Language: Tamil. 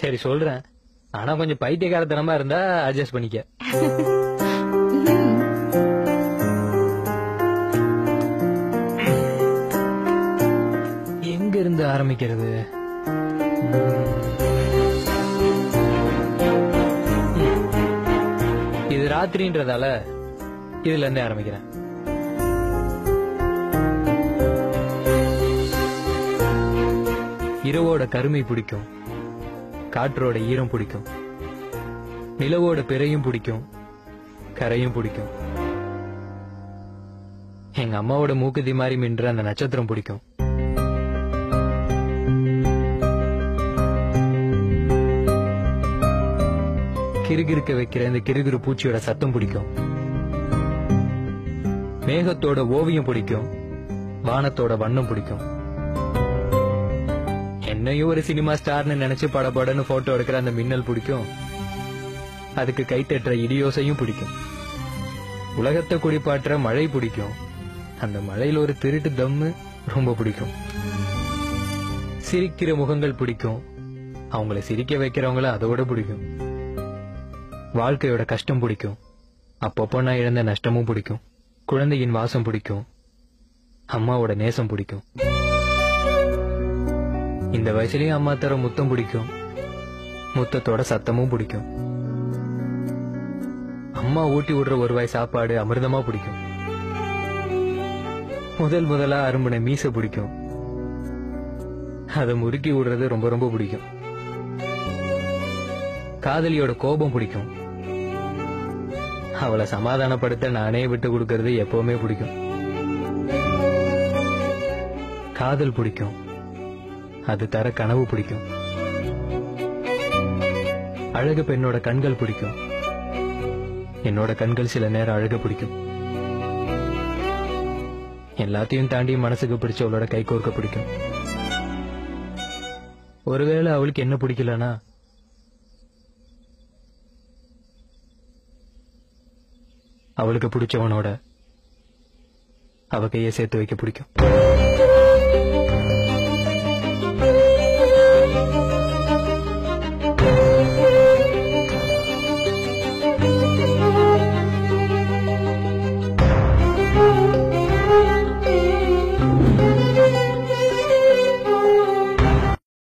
சரி சொல்றேன், ஆனா கொஞ்சம் பைத்தியக்காரத்தனமா இருந்தா அட்ஜஸ்ட் பண்ணிக்க. எங்க இருந்து ஆரம்பிக்கிறது? இது ராத்திரின்றதால இதுல இருந்தே ஆரம்பிக்கிறேன். இரவோட கருமை பிடிக்கும், காற்றோட ஈரம் பிடிக்கும், நிலவோட பிறையும் பிடிக்கும், கரையும் பிடிக்கும். எங்க அம்மாவோட மூக்குத்தி மாதிரி மின்ற அந்த நட்சத்திரம் பிடிக்கும். கிறுகிறுக்க வைக்கிற இந்த கிறுகிறு பூச்சியோட சத்தம் பிடிக்கும். மேகத்தோட ஓவியம் பிடிக்கும், வானத்தோட வண்ணம் பிடிக்கும். என்னையும் ஒரு சினிமா ஸ்டார்னு நினைச்சு படபடன்னு போட்டோ எடுக்கிற அந்த மின்னல் பிடிக்கும். அதுக்கு கை தட்டுற இடியோசையும் பிடிக்கும். உலகத்தை குடிப்பாற்ற மழை பிடிக்கும். அந்த மழையில ஒரு திருட்டு தம்மு ரொம்ப பிடிக்கும். சிரிக்கிற முகங்கள் பிடிக்கும், அவங்கள சிரிக்க வைக்கிறவங்கள அதோட பிடிக்கும். வாழ்க்கையோட கஷ்டம் பிடிக்கும், அப்பப்போ நான் இழந்த நஷ்டமும் பிடிக்கும். குழந்தையின் வாசம் பிடிக்கும், அம்மாவோட நேசம் பிடிக்கும். இந்த வயசுலயும் அம்மா தர முத்தம் பிடிக்கும், முத்தத்தோட சத்தமும் பிடிக்கும். அம்மா ஊட்டி விடுற ஒரு வாய் சாப்பாடு அமிர்தமா பிடிக்கும். முதலா அரும்புன மீச பிடிக்கும், அதை முறுக்கி விடுறது ரொம்ப ரொம்ப பிடிக்கும். காதலியோட கோபம் பிடிக்கும், அவளை சமாதானப்படுத்த நானே விட்டு கொடுக்கறது எப்பவுமே பிடிக்கும். காதல் பிடிக்கும், அது தர கனவு பிடிக்கும். அழகு பெண்ணோட கண்கள் பிடிக்கும், என்னோட கண்கள் சில நேரம் அழக பிடிக்கும். எல்லாத்தையும் தாண்டி மனசுக்கு பிடிச்சவளோட கை கோர்க்க பிடிக்கும். ஒருவேளை அவளுக்கு என்ன பிடிக்கலனா அவளுக்கு பிடிச்சவனோட அவ கையை சேர்த்து வைக்க பிடிக்கும்.